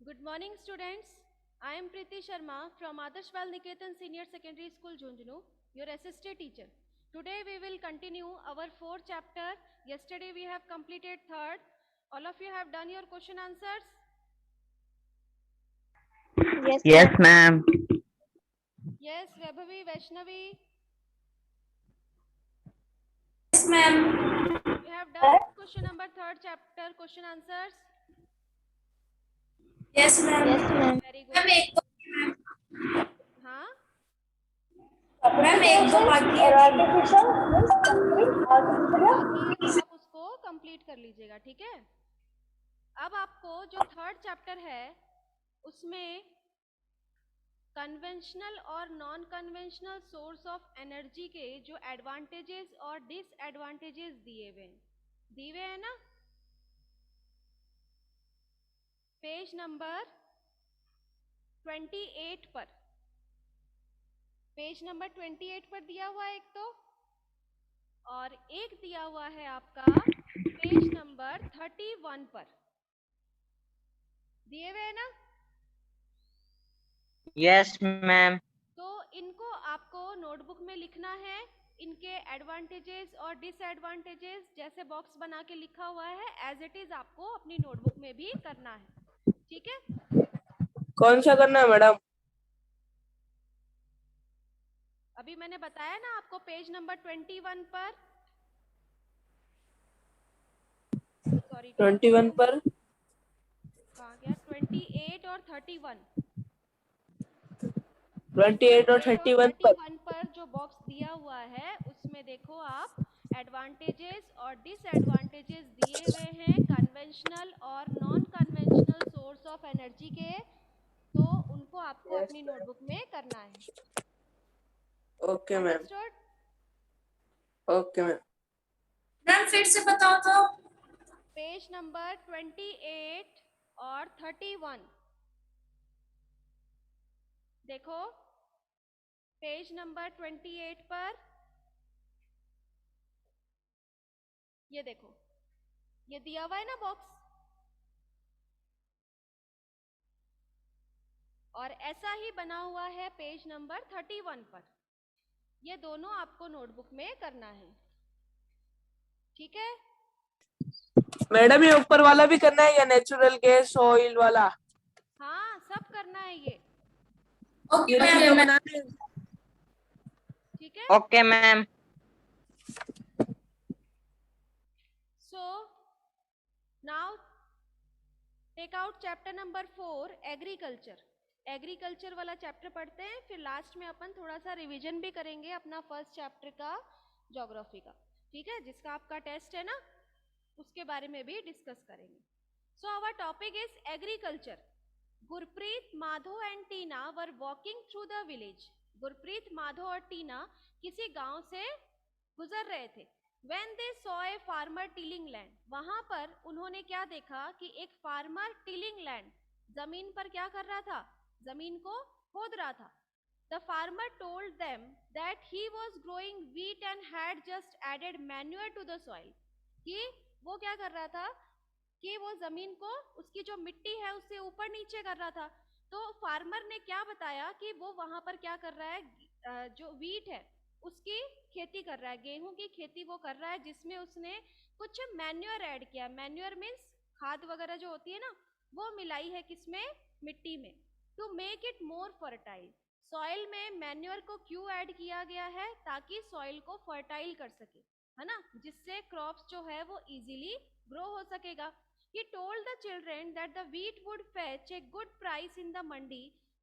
Good morning, students. I am Preeti Sharma from Adarsh Niketan Senior Secondary School, Jhunjhunu, your assistant teacher. Today we will continue our fourth chapter. Yesterday we have completed third. All of you have done your question answers? Yes, Yes, ma'am. ma'am. Yes, Vaibhavi, Vaishnavi, Yes, ma'am. you have done question number third chapter question answers? Yes, ma'am. Yes, ma'am. Very ma'am good. एक दो हाँ, ma'am एक दो बाकी है बाकी है तो आप उसको कंप्लीट कर लीजिएगा, ठीक है? अब आपको जो थर्ड चैप्टर है उसमें कन्वेंशनल और non conventional source of energy के जो एडवांटेजेस और डिसएडवांटेजेस दिए हुए हैं ना, पेज नंबर 28 पर, पेज नंबर 28 पर दिया हुआ है एक तो, और एक दिया हुआ है आपका पेज नंबर 31 पर, दिए हुए हैं ना? Yes, ma'am. तो इनको आपको नोटबुक में लिखना है, इनके एडवांटेजेस और डिसएडवांटेजेस जैसे बॉक्स बना के लिखा हुआ है एज इट इज आपको अपनी नोटबुक में भी करना है, ठीक है? कौन सा करना है मैडम? अभी मैंने बताया ना आपको पेज नंबर 21 पर, सॉरी 21 पर कहाँ गया, 28 और 31, 28 और 31 पर 31 पर जो बॉक्स दिया हुआ है उसमें देखो आप एडवांटेजेस और डिसएडवांटेजेस दिए हुए हैं कन्वेंशनल और non conventional source of energy के, तो उनको आपको अपनी नोटबुक में करना है। Okay ma'am, understood? Okay ma'am. Ma'am फिर से बताओ तो पेज नंबर 28 और 31 देखो, पेज नंबर 28 पर ये देखो, ये दिया हुआ है ना बॉक्स, और ऐसा ही बना हुआ है पेज नंबर 31 पर। ये दोनों आपको नोटबुक में करना है, ठीक है? मैडम ये ऊपर वाला भी करना है या नेचुरल गैस ऑयल वाला? हाँ, सब करना है ये, ओके ये तीनों मैम। बनाने हैं। ठीक है? Okay, ma'am. So now take out chapter number 4 agriculture. Agriculture वाला चैप्टर पढ़ते हैं, फिर लास्ट में अपन थोड़ा सा रिवीजन भी करेंगे अपना फर्स्ट चैप्टर का ज्योग्राफी का, ठीक है? जिसका आपका टेस्ट है ना, उसके बारे में भी डिस्कस करेंगे। So our topic is agriculture. Gurpreet, Madho and Tina were walking through the village. Gurpreet, Madho और टीना किसी गांव से गुजर रहे थे। When they saw a farmer tilling land, वहां पर उन्होंने क्या देखा कि एक फार्मर टिलिंग लैंड, जमीन पर क्या कर रहा था, जमीन को खोद रहा था। The farmer told them that he was growing wheat and had just added manure to the soil, कि वो क्या कर रहा था कि वो जमीन को, उसकी जो मिट्टी है उससे ऊपर नीचे कर रहा था। तो फार्मर ने क्या बताया कि वो वहां पर क्या कर रहा है, जो वीट है उसकी खेती कर रहा है, गेहूं की खेती वो कर रहा है, जिसमें उसने कुछ मैन्योर ऐड किया। मैन्योर मीन्स खाद वगैरह जो होती है ना, वो मिलाई है किसमें, मिट्टी में, to make it more fertile. Soil में मैन्योर को क्यों ऐड किया गया है, ताकि सॉइल को फर्टाइल कर सके, है ना, जिससे क्रॉप्स जो है वो इजीली ग्रो हो सकेगा। He told the children that the wheat would fetch a good price in the mandi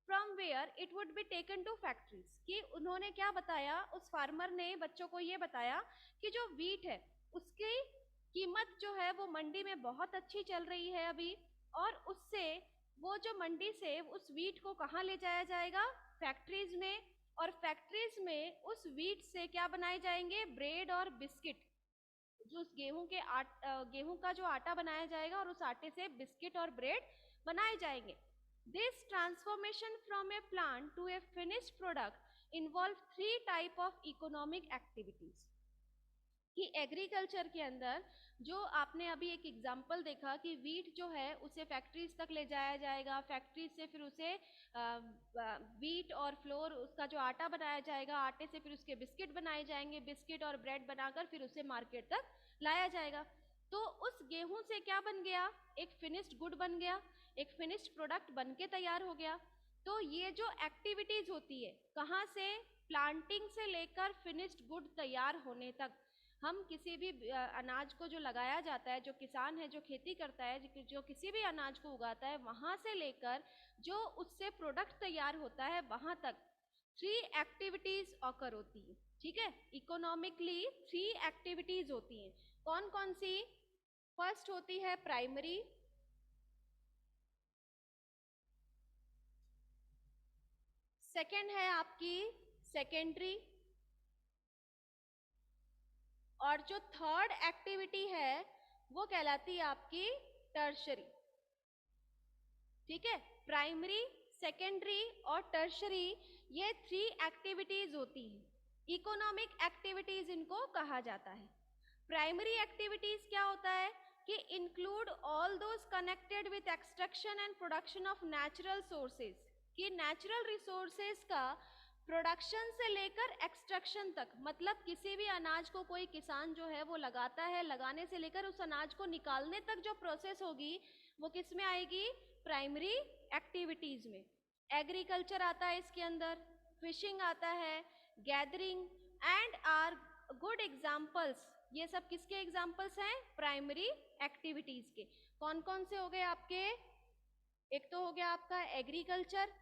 from where it would be taken to factories। कि उन्होंने क्या बताया, उस फार्मर ने बच्चों को ये बताया कि जो वीट है उसकी कीमत जो है वो मंडी में बहुत अच्छी चल रही है अभी, और उससे वो जो मंडी से उस वीट को कहाँ ले जाया जाएगा, फैक्ट्रीज में, और फैक्ट्रीज में उस वीट से क्या बनाए जाएंगे, ब्रेड और बिस्किट। जो उस गेहूं का जो आटा बनाया जाएगा और उस आटे से बिस्किट और ब्रेड बनाए जाएंगे। This transformation from a plant to a finished product involve 3 type of economic activities. कि एग्रीकल्चर के अंदर जो आपने अभी एक एग्जांपल देखा कि वीट जो है उसे फैक्ट्रीज तक ले जाया जाएगा, फैक्ट्री से फिर उसे वीट और फ्लोर उसका जो आटा बनाया जाएगा, आटे से फिर उसके बिस्किट बनाए जाएंगे, बिस्किट और ब्रेड बनाकर फिर उसे मार्केट तक लाया जाएगा। तो उस गेहूं से क्या बन गया, एक फिनिश्ड गुड बन गया, एक फिनिश्ड प्रोडक्ट बन के तैयार हो गया। तो ये जो एक्टिविटीज होती है, कहाँ से, प्लांटिंग से लेकर फिनिश्ड गुड तैयार होने तक, हम किसी भी अनाज को जो लगाया जाता है, जो किसान है जो खेती करता है, जो किसी भी अनाज को उगाता है, वहां से लेकर जो उससे प्रोडक्ट तैयार होता है वहां तक 3 एक्टिविटीज ऑकर होती है। ठीक है, इकोनॉमिकली 3 एक्टिविटीज होती हैं। कौन कौन सी? फर्स्ट होती है प्राइमरी, सेकेंड है आपकी सेकेंडरी, और जो थर्ड एक्टिविटी है वो कहलाती है आपकी टर्शरी। ठीक है, प्राइमरी, सेकेंडरी और टर्शरी, ये 3 एक्टिविटीज होती हैं। इकोनॉमिक एक्टिविटीज इनको कहा जाता है। प्राइमरी एक्टिविटीज क्या होता है कि include all those connected with extraction and production of natural sources, कि नेचुरल रिसोर्सेज का प्रोडक्शन से लेकर एक्सट्रैक्शन तक, मतलब किसी भी अनाज को कोई किसान जो है वो लगाता है, लगाने से लेकर उस अनाज को निकालने तक जो प्रोसेस होगी वो किस में आएगी? प्राइमरी एक्टिविटीज में। एग्रीकल्चर आता है इसके अंदर, फिशिंग आता है, gathering and are good examples. ये सब किसके एग्जाम्पल्स हैं? प्राइमरी एक्टिविटीज के। कौन कौन से हो गए आपके? एक तो हो गया आपका एग्रीकल्चर,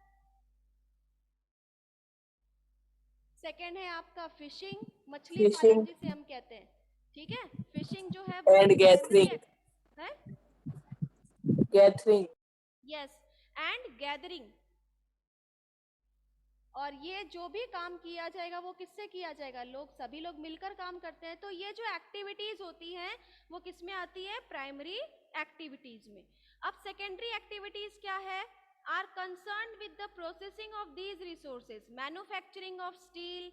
सेकेंड है आपका फिशिंग, मछली पालन जिसे हम कहते हैं। ठीक है, फिशिंग जो है वो एंड गैदरिंग, है, गैदरिंग, यस, एंड गैदरिंग। और ये जो भी काम किया जाएगा वो किससे किया जाएगा? सभी लोग मिलकर काम करते हैं। तो ये जो एक्टिविटीज होती हैं वो किस में आती है? प्राइमरी एक्टिविटीज में। अब सेकेंडरी एक्टिविटीज क्या है? Are concern with the processing of these resources, manufacturing of steel,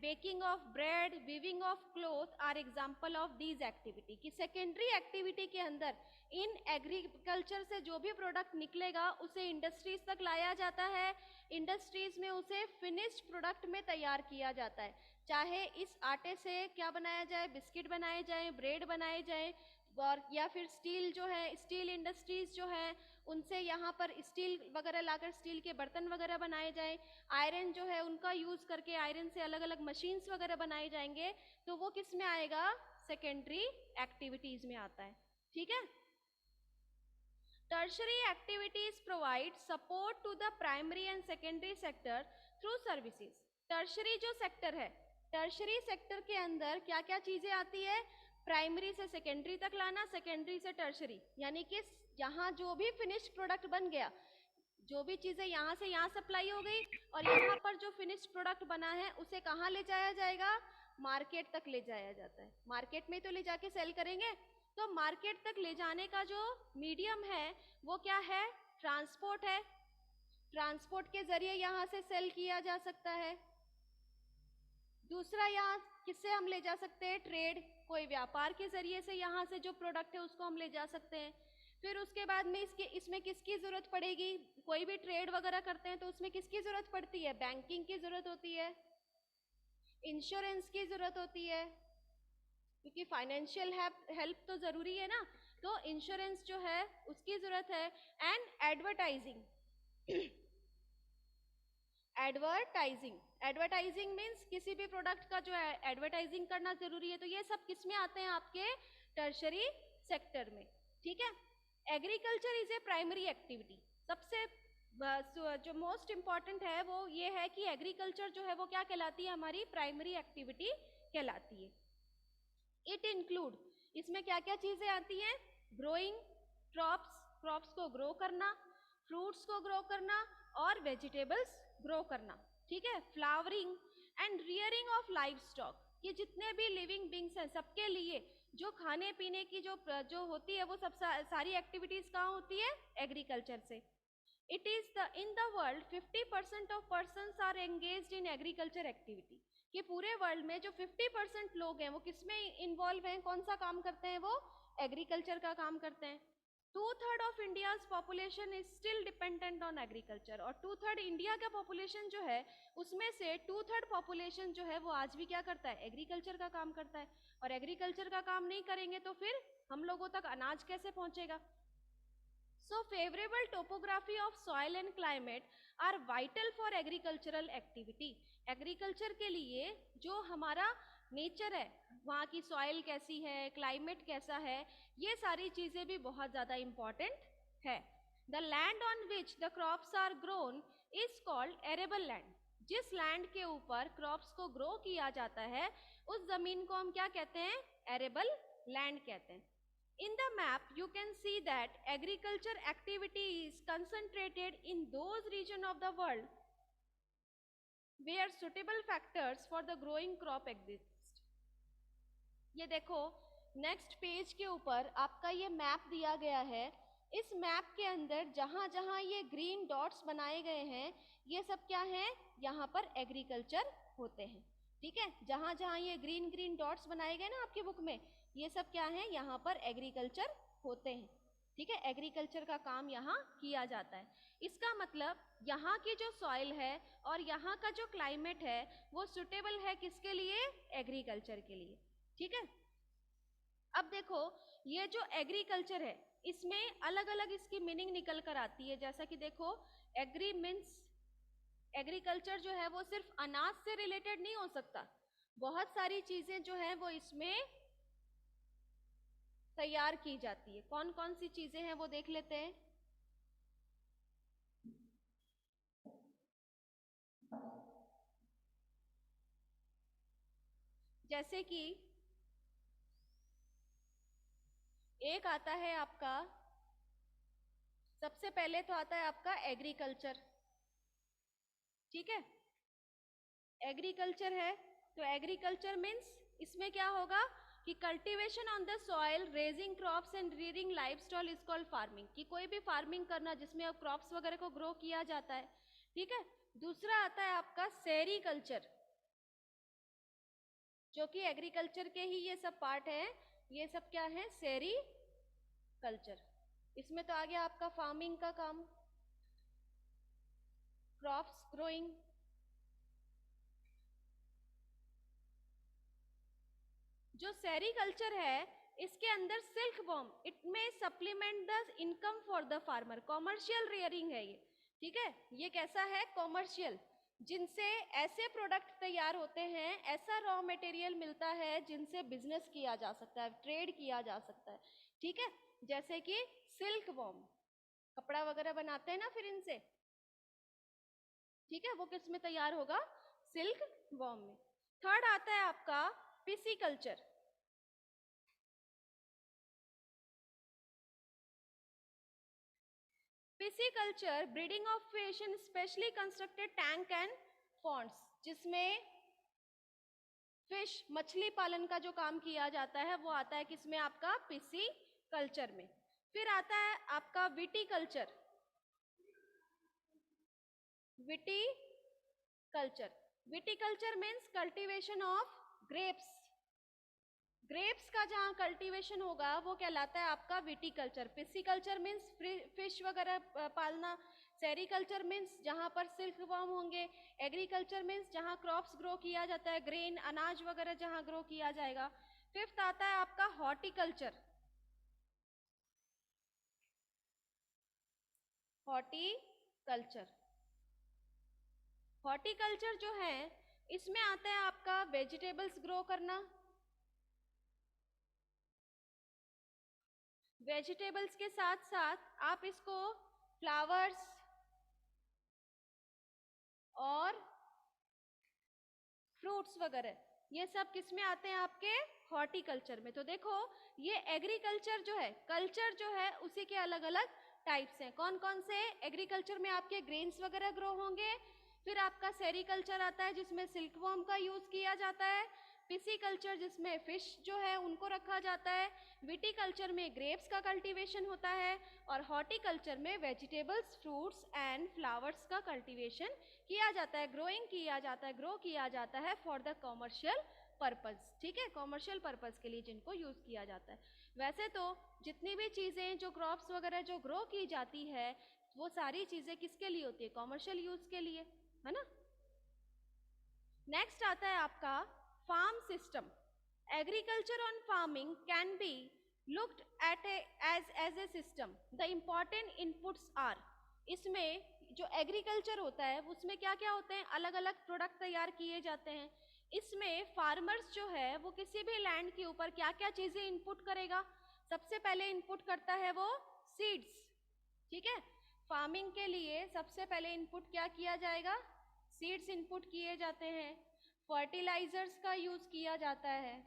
baking of bread, weaving of cloth are example of these activity. कि सेकेंडरी एक्टिविटी के अंदर इन एग्रीकल्चर से जो भी प्रोडक्ट निकलेगा उसे इंडस्ट्रीज तक लाया जाता है, इंडस्ट्रीज में उसे फिनिश्ड प्रोडक्ट में तैयार किया जाता है। चाहे इस आटे से क्या बनाया जाए, बिस्किट बनाए जाए, ब्रेड बनाए जाए, और या फिर स्टील जो है, स्टील इंडस्ट्रीज जो है उनसे यहाँ पर स्टील वगैरह लाकर स्टील के बर्तन वगैरह बनाए जाए, आयरन जो है उनका यूज करके आयरन से अलग अलग मशीन्स वगैरह बनाए जाएंगे। तो वो किस में आएगा? सेकेंडरी एक्टिविटीज में आता है। ठीक है, tertiary activities provide support to the primary and secondary sector through services। tertiary जो सेक्टर है, tertiary सेक्टर के अंदर क्या क्या चीजें आती है? प्राइमरी से सेकेंडरी तक लाना, सेकेंडरी से टर्शरी, यानी कि यहाँ जो भी फिनिश्ड प्रोडक्ट बन गया, जो भी चीजें यहाँ से यहाँ सप्लाई हो गई, और यहाँ पर जो फिनिश्ड प्रोडक्ट बना है उसे कहाँ ले जाया जाएगा? मार्केट तक ले जाया जाता है। मार्केट में तो ले जाके सेल करेंगे, तो मार्केट तक ले जाने का जो मीडियम है वो क्या है? ट्रांसपोर्ट है। ट्रांसपोर्ट के जरिए यहाँ से सेल किया जा सकता है। दूसरा, यहाँ किससे हम ले जा सकते हैं? ट्रेड, कोई व्यापार के जरिए से यहाँ से जो प्रोडक्ट है उसको हम ले जा सकते हैं। फिर उसके बाद में इसमें किसकी जरूरत पड़ेगी? कोई भी ट्रेड वगैरह करते हैं तो उसमें किसकी जरूरत पड़ती है? बैंकिंग की जरूरत होती है, इंश्योरेंस की जरूरत होती है, क्योंकि फाइनेंशियल हेल्प तो जरूरी है ना, तो इंश्योरेंस जो है उसकी जरूरत है। एंड एडवर्टाइजिंग, एडवर्टाइजिंग मीन्स किसी भी प्रोडक्ट का जो है एडवर्टाइजिंग करना जरूरी है। तो ये सब किस में आते हैं? आपके टर्शरी सेक्टर में। ठीक है, agriculture is a primary activity. सबसे जो मोस्ट इंपॉर्टेंट है वो ये है कि एग्रीकल्चर जो है वो क्या कहलाती है? हमारी प्राइमरी एक्टिविटी कहलाती है। इट इंक्लूड, इसमें क्या क्या चीजें आती हैं? ग्रोइंग क्रॉप्स को ग्रो करना, फ्रूट्स को ग्रो करना और वेजिटेबल्स ग्रो करना। ठीक है, flowering and rearing of live stock, ये जितने भी लिविंग बींग्स हैं सबके लिए जो खाने पीने की जो होती है वो सब सारी एक्टिविटीज कहाँ होती है? एग्रीकल्चर से। It is in the world 50% of persons are engaged in agriculture activity. कि पूरे वर्ल्ड में जो 50% लोग हैं वो किस में इन्वॉल्व हैं, कौन सा काम करते हैं, वो एग्रीकल्चर का काम करते हैं। 2/3 of India's population is still dependent on agriculture, और 2/3 इंडिया का पॉपुलेशन जो है उसमें से 2/3 पॉपुलेशन जो है वो आज भी क्या करता है, एग्रीकल्चर का काम करता है। और एग्रीकल्चर का काम नहीं करेंगे तो फिर हम लोगों तक अनाज कैसे पहुंचेगा। So favorable topography of soil and climate are vital for agricultural activity. Agriculture के लिए जो हमारा नेचर है, वहाँ की सॉइल कैसी है, क्लाइमेट कैसा है, ये सारी चीजें भी बहुत ज्यादा इम्पोर्टेंट है। The land on which the crops are grown is called arable land. जिस लैंड के ऊपर क्रॉप्स को ग्रो किया जाता है उस जमीन को हम क्या कहते हैं, एरेबल लैंड कहते हैं। In the map, you can see that agriculture activity is concentrated in those regions of the world where suitable factors for the growing crop exist. ये देखो नेक्स्ट पेज के ऊपर आपका ये मैप दिया गया है। इस मैप के अंदर जहाँ जहाँ ये ग्रीन डॉट्स बनाए गए हैं ये सब क्या है, यहाँ पर एग्रीकल्चर होते हैं। ठीक है, जहाँ जहाँ ये ग्रीन ग्रीन डॉट्स बनाए गए ना आपकी बुक में, ये सब क्या है, यहाँ पर एग्रीकल्चर होते हैं। ठीक है, एग्रीकल्चर का काम यहाँ किया जाता है। इसका मतलब यहाँ की जो सॉइल है और यहाँ का जो क्लाइमेट है वो सुटेबल है किसके लिए, एग्रीकल्चर के लिए। ठीक है, अब देखो ये जो एग्रीकल्चर है इसमें अलग अलग इसकी मीनिंग निकल कर आती है। जैसा कि देखो एग्री मीन्स, एग्रीकल्चर जो है वो सिर्फ अनाज से रिलेटेड नहीं हो सकता, बहुत सारी चीजें जो है वो इसमें तैयार की जाती है। कौन कौन सी चीजें हैं वो देख लेते हैं। जैसे कि एक आता है आपका, सबसे पहले तो आता है आपका एग्रीकल्चर। ठीक है, एग्रीकल्चर है तो एग्रीकल्चर मीन्स इसमें क्या होगा कि cultivation on the soil, raising crops and reading livestock is called farming, कि कोई भी फार्मिंग करना जिसमें अब क्रॉप्स वगैरह को ग्रो किया जाता है। ठीक है, दूसरा आता है आपका सेरीकल्चर, जो कि एग्रीकल्चर के ही ये सब पार्ट है। ये सब क्या है, सेरीकल्चर। इसमें तो आ गया आपका फार्मिंग का काम, क्रॉप्स ग्रोइंग। जो सेरीकल्चर है इसके अंदर सिल्क वॉर्म, इट में supplement the income for the farmer. Commercial rearing है ये। ठीक है, ये कैसा है, कॉमर्शियल, जिनसे ऐसे प्रोडक्ट तैयार होते हैं, ऐसा रॉ मटेरियल मिलता है जिनसे बिजनेस किया जा सकता है, ट्रेड किया जा सकता है। ठीक है, जैसे कि सिल्क वॉर्म, कपड़ा वगैरह बनाते हैं ना फिर इनसे। ठीक है, वो किस में तैयार होगा, सिल्क वॉर्म में। थर्ड आता है आपका pisciculture. Pisciculture breeding of fish in specially constructed tank and ponds, जिसमें फिश मछली पालन का जो काम किया जाता है वो आता है किसमें, आपका पिसिकल्चर में। फिर आता है आपका viticulture. Viticulture, viticulture means cultivation of grapes. Grapes का जहाँ कल्टीवेशन होगा वो कहलाता है आपका विटीकल्चर। पिसिकल्चर मीन्स फिश वगैरह पालना, सेरीकल्चर मीन्स जहाँ पर सिल्क वॉर्म होंगे, एग्रीकल्चर मीन्स जहाँ क्रॉप्स ग्रो किया जाता है, ग्रेन अनाज वगैरह जहाँ ग्रो किया जाएगा। फिफ्थ आता है आपका हॉर्टिकल्चर। हॉर्टिकल्चर, हॉर्टिकल्चर जो है इसमें आता है आपका वेजिटेबल्स ग्रो करना। वेजिटेबल्स के साथ साथ आप इसको फ्लावर्स और फ्रूट्स वगैरह, ये सब किस में आते हैं, आपके हॉर्टिकल्चर में। तो देखो ये एग्रीकल्चर जो है, कल्चर जो है उसी के अलग अलग टाइप्स हैं। कौन कौन से, एग्रीकल्चर में आपके ग्रेन्स वगैरह ग्रो होंगे। फिर आपका सेरीकल्चर आता है जिसमें सिल्क वॉर्म का यूज किया जाता है। पिसीकल्चर जिसमें फिश जो है उनको रखा जाता है, विटीकल्चर में ग्रेप्स का कल्टीवेशन होता है, और हॉर्टिकल्चर में वेजिटेबल्स, फ्रूट्स एंड फ्लावर्स का कल्टीवेशन किया जाता है, ग्रो किया जाता है फॉर द कॉमर्शियल पर्पस। ठीक है, कॉमर्शियल पर्पस के लिए जिनको यूज किया जाता है। वैसे तो जितनी भी चीजें जो क्रॉप्स वगैरह जो ग्रो की जाती है वो सारी चीजें किसके लिए होती है? कॉमर्शियल यूज के लिए, है ना। नेक्स्ट आता है आपका farm system. Agriculture on farming can be looked at as a system. The important inputs are, इसमें जो एग्रीकल्चर होता है उसमें क्या क्या होते हैं? अलग अलग प्रोडक्ट तैयार किए जाते हैं। इसमें फार्मर्स जो है वो किसी भी लैंड के ऊपर क्या क्या चीजें इनपुट करेगा? सबसे पहले इनपुट करता है वो सीड्स। ठीक है, फार्मिंग के लिए सबसे पहले इनपुट क्या किया जाएगा? सीड्स इनपुट किए जाते हैं। फर्टिलाइजर्स का यूज किया जाता है।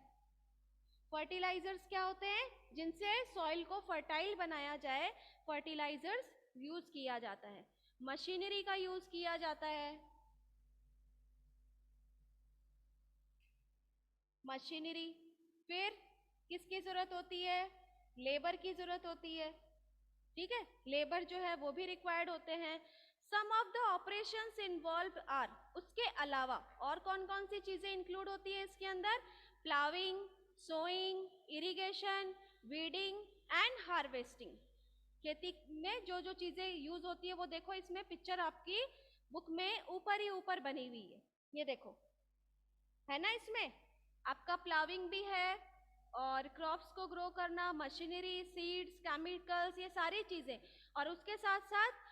फर्टिलाइजर्स क्या होते हैं? जिनसे सॉइल को फर्टाइल बनाया जाए, फर्टिलाइजर्स यूज किया जाता है। मशीनरी का यूज किया जाता है। मशीनरी, फिर किसकी जरूरत होती है? लेबर की जरूरत होती है। ठीक है, लेबर जो है वो भी रिक्वायर्ड होते हैं। Some of the operations involve are, उसके अलावा और कौन कौन सी चीजें इंक्लूड होती है इसके अंदर? Ploughing, sowing, irrigation, weeding and harvesting. खेती में जो जो चीजें यूज होती है वो देखो, इसमें पिक्चर आपकी बुक में ऊपर ही ऊपर बनी हुई है, ये देखो, है ना। इसमें आपका प्लाविंग भी है और क्रॉप्स को ग्रो करना, मशीनरी, सीड्स, केमिकल्स, ये सारी चीजें। और उसके साथ साथ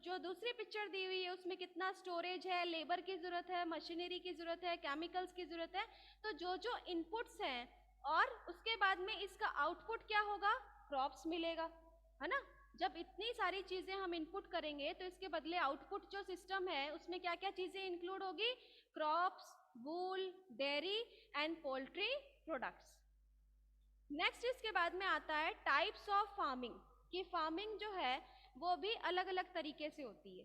जो दूसरी पिक्चर दी हुई है उसमें कितना स्टोरेज है, लेबर की जरूरत है, मशीनरी की जरूरत है, केमिकल्स की जरूरत है। तो जो जो इनपुट्स हैं और उसके बाद में इसका आउटपुट क्या होगा? क्रॉप्स मिलेगा, है ना। जब इतनी सारी चीजें हम इनपुट करेंगे तो इसके बदले आउटपुट जो सिस्टम है उसमें क्या क्या चीजें इंक्लूड होगी? Crops, wool, dairy and poultry products. Next इसके बाद में आता है टाइप्स ऑफ फार्मिंग, कि फार्मिंग जो है वो भी अलग अलग तरीके से होती है।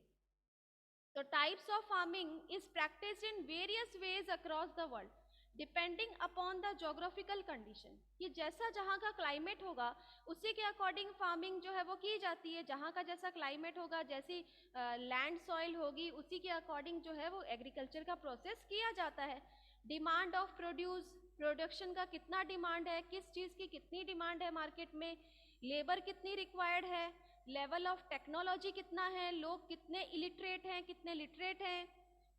तो types of farming is practised in various ways across the world depending upon the geographical condition. ये जैसा जहाँ का क्लाइमेट होगा उसी के अकॉर्डिंग फार्मिंग जो है वो की जाती है। जहाँ का जैसा क्लाइमेट होगा, जैसी लैंड सॉइल होगी, उसी के अकॉर्डिंग जो है वो एग्रीकल्चर का प्रोसेस किया जाता है। डिमांड ऑफ प्रोड्यूस, प्रोडक्शन का कितना डिमांड है, किस चीज़ की कितनी डिमांड है मार्केट में, लेबर कितनी रिक्वायर्ड है, लेवल ऑफ टेक्नोलॉजी कितना है, लोग कितने इलिटरेट हैं, कितने लिटरेट हैं।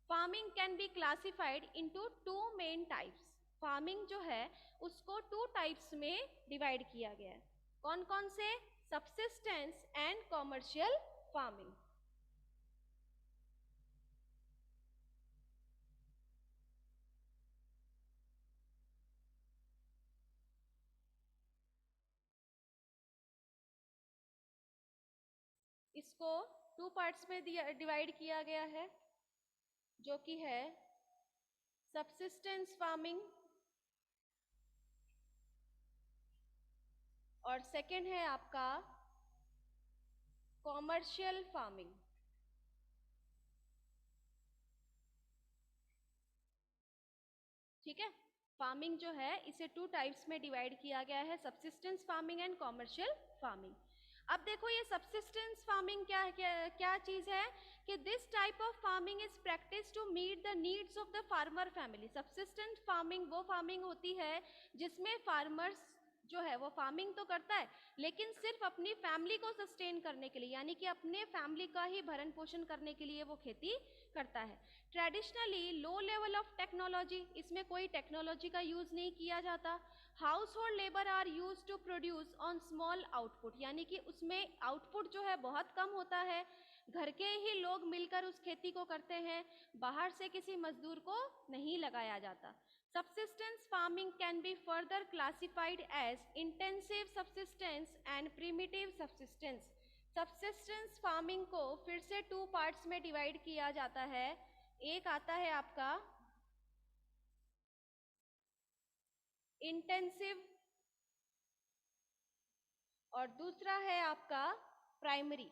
Farming can be classified into two main types. Farming जो है उसको टू टाइप्स में डिवाइड किया गया है। कौन कौन से? Subsistence and commercial farming. इसको टू पार्ट्स में डिवाइड किया गया है, जो कि है सबसिस्टेंस फार्मिंग और सेकंड है आपका कॉमर्शियल फार्मिंग। ठीक है, फार्मिंग जो है इसे टू टाइप्स में डिवाइड किया गया है, subsistence farming and commercial farming. अब देखो ये सबसिस्टेंस फार्मिंग क्या चीज है कि this type of farming is practice to meet the needs of the farmer family. Subsistent farming वो फार्मिंग होती है जिसमें फार्मर्स जो है वो फार्मिंग तो करता है लेकिन सिर्फ अपनी फैमिली को सस्टेन करने के लिए, यानी कि अपने फैमिली का ही भरण पोषण करने के लिए वो खेती करता है। Traditionally low level of technology, इसमें कोई टेक्नोलॉजी का यूज नहीं किया जाता। Household labour are use to produce on small output, यानी कि उसमें आउटपुट जो है बहुत कम होता है, घर के ही लोग मिलकर उस खेती को करते हैं, बाहर से किसी मजदूर को नहीं लगाया जाता। Subsistence farming can be further classified as intensive subsistence and primitive subsistence. Subsistence farming को फिर से टू पार्ट्स में डिवाइड किया जाता है। एक आता है आपका इंटेंसिव और दूसरा है आपका प्रिमिटिव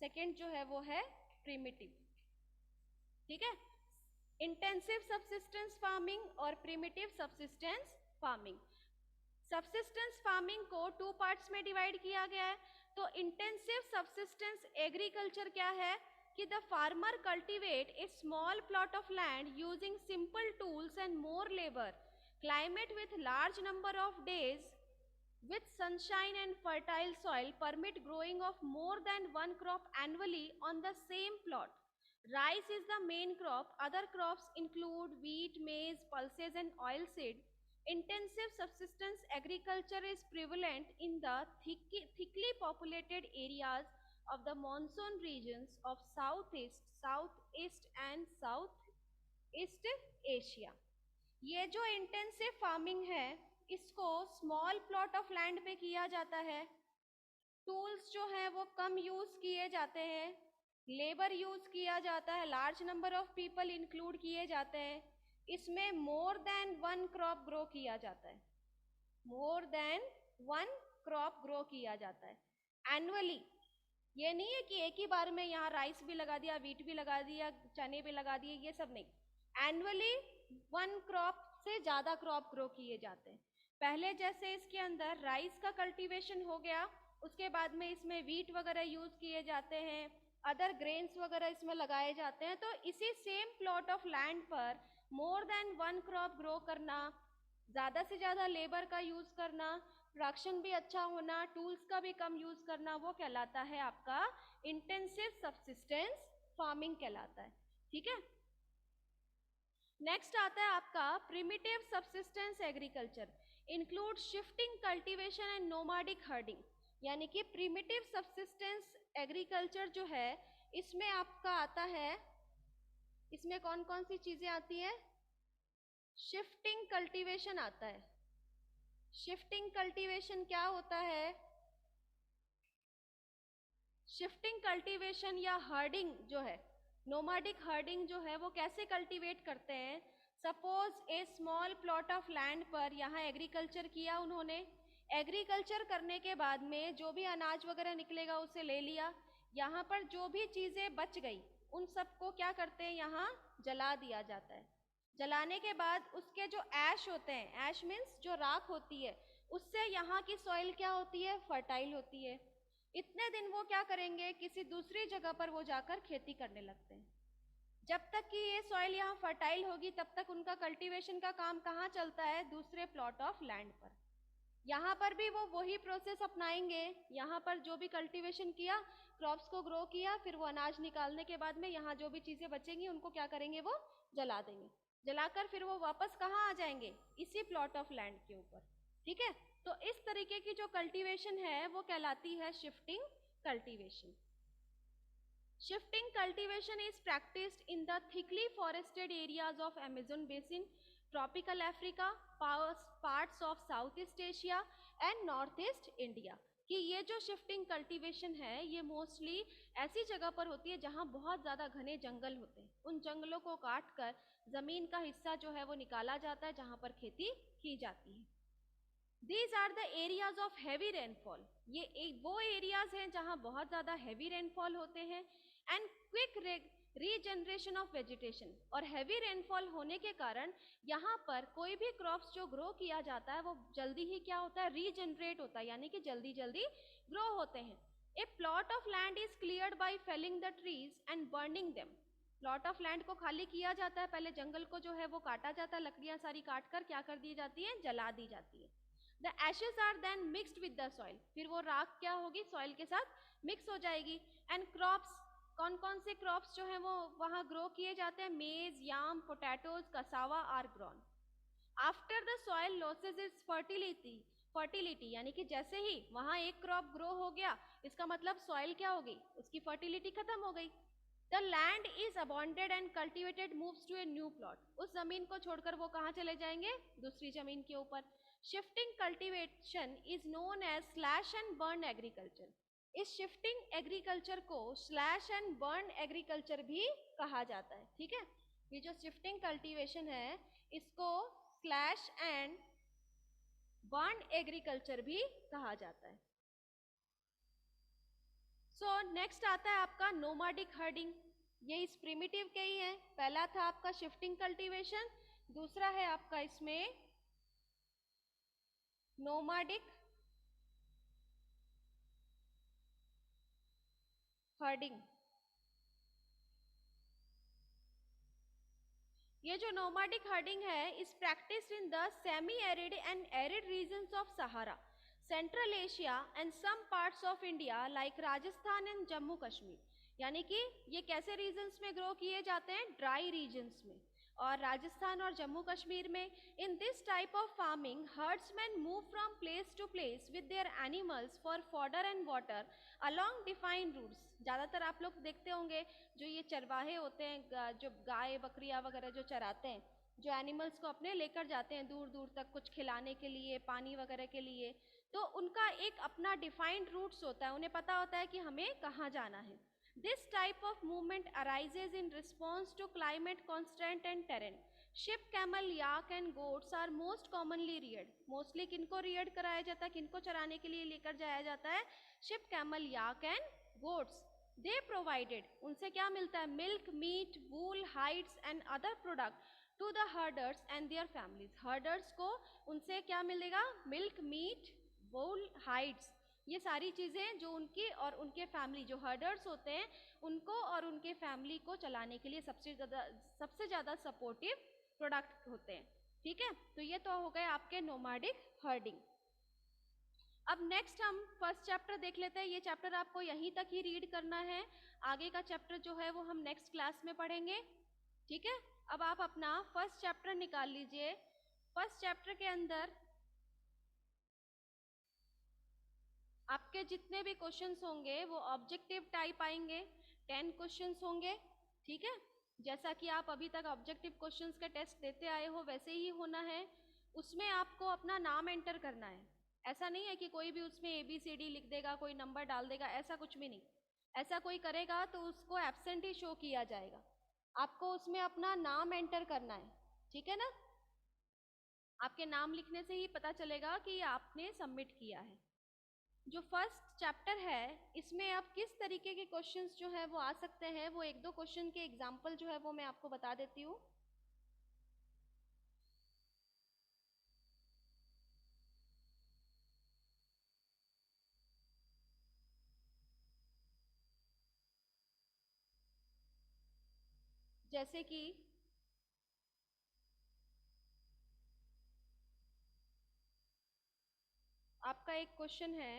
सेकंड जो है वो है प्रिमिटिव। ठीक है, इंटेंसिव सबसिस्टेंस फार्मिंग और primitive subsistence farming. Subsistence farming को 2 पार्ट्स में डिवाइड किया गया है। तो इंटेंसिव सबसिस्टेंस एग्रीकल्चर क्या है कि the farmer cultivate A small plot of land using simple tools and more labour, climate with large number of days with sunshine and fertile soil permit growing of more than one crop annually on the same plot. Rice is the main crop. Other crops include wheat, maize, pulses and oilseed. Intensive subsistence agriculture is prevalent in the thickly populated areas of the monsoon regions of Southeast and Southeast Asia. ये जो intensive farming है इसको small plot of land पे किया जाता है। Tools जो है वो कम यूज किए जाते हैं, लेबर यूज किया जाता है, large number of people include किए जाते हैं। इसमें more than one crop grow किया जाता है, more than one crop grow किया जाता है एनुअली। ये नहीं है कि एक ही बार में यहाँ राइस भी लगा दिया, वीट भी लगा दिया, चने भी लगा दिए, ये सब नहीं। एनुअली वन क्रॉप से ज्यादा क्रॉप ग्रो किए जाते हैं। पहले जैसे इसके अंदर राइस का कल्टीवेशन हो गया, उसके बाद में इसमें वीट वगैरह यूज किए जाते हैं, अदर ग्रेन्स वगैरह इसमें लगाए जाते हैं। तो इसी सेम प्लॉट ऑफ लैंड पर more than one crop grow करना, ज्यादा से ज्यादा लेबर का यूज करना, प्रोडक्शन भी अच्छा होना, टूल्स का भी कम यूज करना, वो कहलाता है आपका इंटेंसिव सबसिस्टेंस फार्मिंग कहलाता है। ठीक है, नेक्स्ट आता है आपका primitive subsistence agriculture, include shifting cultivation and nomadic herding. यानी कि प्रिमिटिव सबसिस्टेंस एग्रीकल्चर जो है इसमें आपका आता है, इसमें कौन कौन सी चीजें आती है? शिफ्टिंग कल्टीवेशन आता है। शिफ्टिंग कल्टीवेशन क्या होता है? शिफ्टिंग कल्टीवेशन या हर्डिंग जो है, नोमाडिक हर्डिंग जो है वो कैसे कल्टीवेट करते हैं? Suppose A small plot of land पर यहाँ एग्रीकल्चर किया उन्होंने, एग्रीकल्चर करने के बाद में जो भी अनाज वगैरह निकलेगा उसे ले लिया, यहाँ पर जो भी चीजें बच गई उन सबको क्या करते हैं, यहाँ जला दिया जाता है। जलाने के बाद उसके जो ऐश होते हैं, ऐश मीन्स जो राख होती है, उससे यहाँ की सॉइल क्या होती है, फर्टाइल होती है। इतने दिन वो क्या करेंगे, किसी दूसरी जगह पर वो जाकर खेती करने लगते हैं। जब तक कि ये सॉइल यहाँ फर्टाइल होगी तब तक उनका कल्टीवेशन का काम कहाँ चलता है, दूसरे प्लॉट ऑफ लैंड पर। यहाँ पर भी वो वही प्रोसेस अपनाएंगे, यहाँ पर जो भी कल्टीवेशन किया, क्रॉप्स को ग्रो किया, फिर वो अनाज निकालने के बाद में यहाँ जो भी चीजें बचेंगी उनको क्या करेंगे, वो जला देंगे। जलाकर फिर वो वापस कहाँ आ जाएंगे, इसी प्लॉट ऑफ लैंड के ऊपर। ठीक है, तो इस तरीके की जो कल्टीवेशन है वो कहलाती है shifting cultivation. Shifting cultivation is practiced in the thickly forested areas of Amazon basin, tropical Africa, parts of Southeast Asia and Northeast India। कि ये जो शिफ्टिंग कल्टीवेशन है ये मोस्टली ऐसी जगह पर होती है जहाँ बहुत ज़्यादा घने जंगल होते हैं। उन जंगलों को काट कर ज़मीन का हिस्सा जो है वो निकाला जाता है जहाँ पर खेती की जाती है। These are the areas of heavy rainfall। ये वो एरियाज हैं जहाँ बहुत ज़्यादा हैवी रेनफॉल होते हैं and quick regeneration of vegetation. और हैवी रेनफॉल होने के कारण यहाँ पर कोई भी क्रॉप्स जो ग्रो किया जाता है वो जल्दी ही क्या होता है, रीजनरेट होता है, यानी कि जल्दी जल्दी ग्रो होते हैं। A plot of land is cleared by felling the trees and burning them. Plot of land को खाली किया जाता है, पहले जंगल को जो है वो काटा जाता है, लकड़ियाँ सारी काट कर क्या कर दी जाती है, जला दी जाती है। The ashes are then mixed with the soil। फिर वो राख क्या होगी, सॉइल के साथ मिक्स हो जाएगी। एंड क्रॉप्स, कौन कौन से क्रॉप्स जो हैं वो वहाँ ग्रो किए जाते हैं, maize, yam, potatoes, cassava are grown. After the soil loses is fertility यानी कि जैसे ही वहाँ एक क्रॉप ग्रो हो गया इसका मतलब सॉइल क्या हो गई, उसकी फर्टिलिटी खत्म हो गई। The land is abandoned and cultivated moves to a new plot. उस जमीन को छोड़कर वो कहाँ चले जाएंगे, दूसरी जमीन के ऊपर। Shifting cultivation is known as slash and burn agriculture. इस शिफ्टिंग एग्रीकल्चर को स्लैश एंड बर्न एग्रीकल्चर भी कहा जाता है। ठीक है, ये जो शिफ्टिंग कल्टीवेशन है इसको स्लैश एंड बर्न एग्रीकल्चर भी कहा जाता है। सो नेक्स्ट आता है आपका नोमाडिक हर्डिंग। ये इस प्रिमिटिव के ही है। पहला था आपका शिफ्टिंग कल्टीवेशन, दूसरा है आपका इसमें नोमाडिक हर्डिंग। ये जो नोमाडिक हर्डिंग है is practice in the semi arid and arid regions of Sahara, central Asia and some parts of India like Rajasthan and Jammu Kashmir. यानी कि ये कैसे रीजन्स में ग्रो किए जाते हैं? ड्राई रीजन्स में, और राजस्थान और जम्मू कश्मीर में। In this type of farming herdsmen move from place to place with their animals for fodder and water along defined routes. ज़्यादातर आप लोग देखते होंगे जो ये चरवाहे होते हैं, जो गाय बकरियां वगैरह जो चराते हैं, जो एनिमल्स को अपने लेकर जाते हैं दूर दूर तक कुछ खिलाने के लिए, पानी वगैरह के लिए, तो उनका एक अपना डिफाइंड रूट्स होता है, उन्हें पता होता है कि हमें कहाँ जाना है। This type of movement arises in response to climate constant and terrain. Sheep, camel, yak and goats are most commonly reared. Mostly किनको रियर्ड कराया जाता है, किनको चराने के लिए लेकर जाया जाता है? Sheep, camel, yak and goats. They provided, उनसे क्या मिलता है? Milk, meat, wool, hides and other product to the herders and their families. Herders को उनसे क्या मिलेगा? मिल्क, मीट, वूल, हाइड्स, ये सारी चीज़ें जो उनकी और उनके फैमिली, जो हर्डर्स होते हैं, उनको और उनके फैमिली को चलाने के लिए सबसे ज़्यादा सपोर्टिव प्रोडक्ट होते हैं। ठीक है, तो ये तो हो गए आपके नोमाडिक हर्डिंग। अब नेक्स्ट हम फर्स्ट चैप्टर देख लेते हैं। ये चैप्टर आपको यहीं तक ही रीड करना है, आगे का चैप्टर जो है वो हम नेक्स्ट क्लास में पढ़ेंगे। ठीक है, अब आप अपना फर्स्ट चैप्टर निकाल लीजिए। फर्स्ट चैप्टर के अंदर आपके जितने भी क्वेश्चंस होंगे वो ऑब्जेक्टिव टाइप आएंगे, 10 क्वेश्चंस होंगे। ठीक है, जैसा कि आप अभी तक ऑब्जेक्टिव क्वेश्चंस का टेस्ट देते आए हो वैसे ही होना है। उसमें आपको अपना नाम एंटर करना है। ऐसा नहीं है कि कोई भी उसमें ABCD लिख देगा, कोई नंबर डाल देगा, ऐसा कुछ भी नहीं। ऐसा कोई करेगा तो उसको एब्सेंट ही शो किया जाएगा। आपको उसमें अपना नाम एंटर करना है। ठीक है ना? आपके नाम लिखने से ही पता चलेगा कि आपने सबमिट किया है। जो फर्स्ट चैप्टर है इसमें अब किस तरीके के क्वेश्चंस जो है वो आ सकते हैं, वो एक दो क्वेश्चन के एग्जांपल जो है वो मैं आपको बता देती हूँ। जैसे कि आपका एक क्वेश्चन है,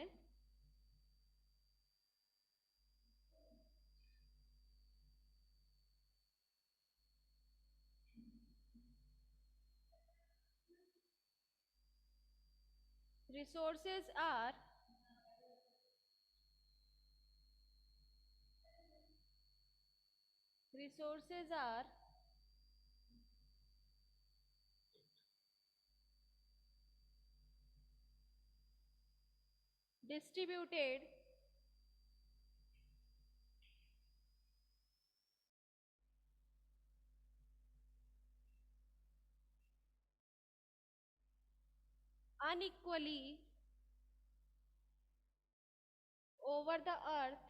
resources are distributed unequally over the earth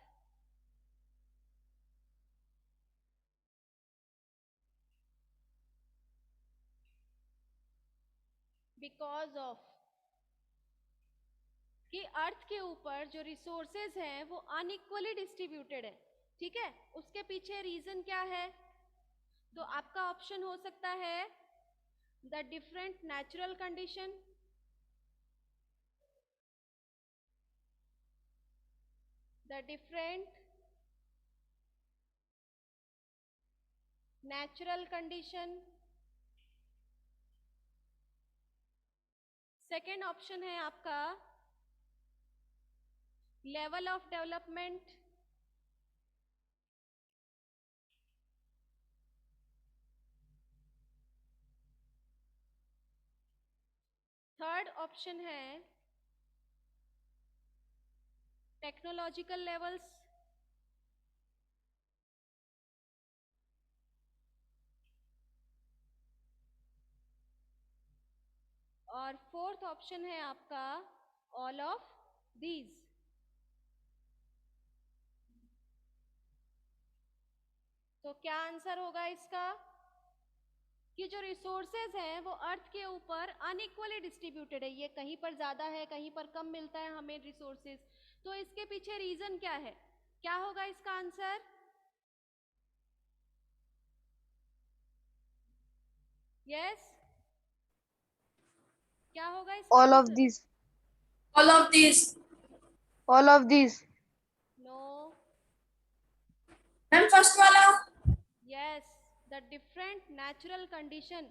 because of, कि अर्थ के ऊपर जो रिसोर्सेज हैं वो अनइक्वली डिस्ट्रीब्यूटेड है। ठीक है, उसके पीछे रीजन क्या है? तो आपका ऑप्शन हो सकता है the different natural condition, the different natural condition. Second option है आपका level of development. Third option है टेक्नोलॉजिकल लेवल्स। और फोर्थ ऑप्शन है आपका ऑल ऑफ दीज। तो क्या आंसर होगा इसका कि जो रिसोर्सेज हैं वो अर्थ के ऊपर अनइक्वली डिस्ट्रीब्यूटेड है। ये कहीं पर ज्यादा है, कहीं पर कम मिलता है हमें रिसोर्सेज। तो इसके पीछे रीजन क्या है? क्या होगा इसका आंसर? यस, क्या होगा इसका All of answer? these. All of these. All of these. No. Ma'am first वाला। Yes, the different natural condition,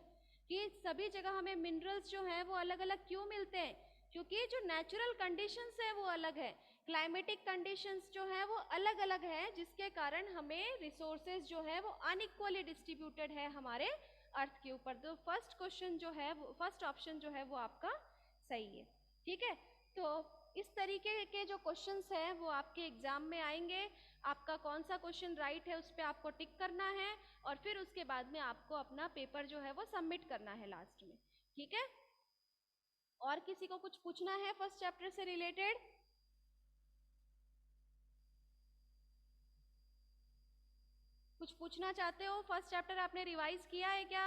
कि सभी जगह हमें मिनरल्स जो हैं वो अलग अलग क्यों मिलते हैं? क्योंकि जो नेचुरल कंडीशंस है वो अलग है, क्लाइमेटिक कंडीशंस जो है वो अलग अलग है, जिसके कारण हमें रिसोर्सेज जो है वो अनइक्वली डिस्ट्रीब्यूटेड है हमारे अर्थ के ऊपर। तो फर्स्ट क्वेश्चन जो है वो, फर्स्ट ऑप्शन जो है वो आपका सही है। ठीक है, तो इस तरीके के जो क्वेश्चंस हैं वो आपके एग्जाम में आएंगे। आपका कौन सा क्वेश्चन राइट है उस पर आपको टिक करना है, और फिर उसके बाद में आपको अपना पेपर जो है वो सबमिट करना है लास्ट में। ठीक है, और किसी को कुछ पूछना है फर्स्ट चैप्टर से रिलेटेड? कुछ पूछना चाहते हो? फर्स्ट चैप्टर आपने रिवाइज किया है क्या?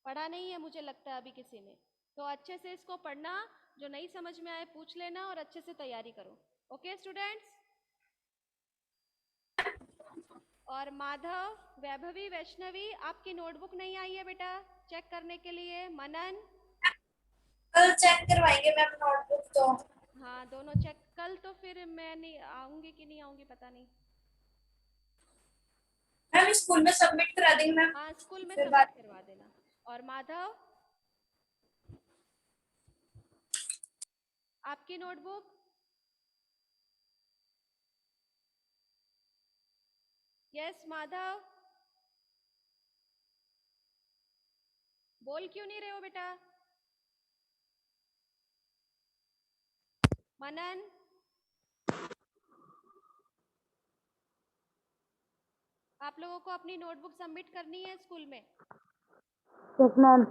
पढ़ा नहीं है मुझे लगता है अभी किसी ने। तो अच्छे से इसको पढ़ना, जो नहीं समझ में आए पूछ लेना और अच्छे से तैयारी करो। Okay students? और माधव, वैभवी, वैष्णवी, आपकी नोटबुक नहीं आई है बेटा चेक करने के लिए? मनन? कल चेक करवाएंगे मैम नोटबुक तो। हाँ दोनों चेक। कल तो फिर मैं नहीं आऊंगी कि नहीं आऊंगी पता नहीं। मैम स्कूल में सबमिट करा देंगे मैम। हाँ स्कूल में फिर सबमिट बात। करवा देना। और माधव, आपकी नोटबुक? यस माधव, बोल क्यों नहीं रहे हो बेटा? मनन? आप लोगों को अपनी नोटबुक सबमिट करनी है स्कूल में? Yes, ma'am.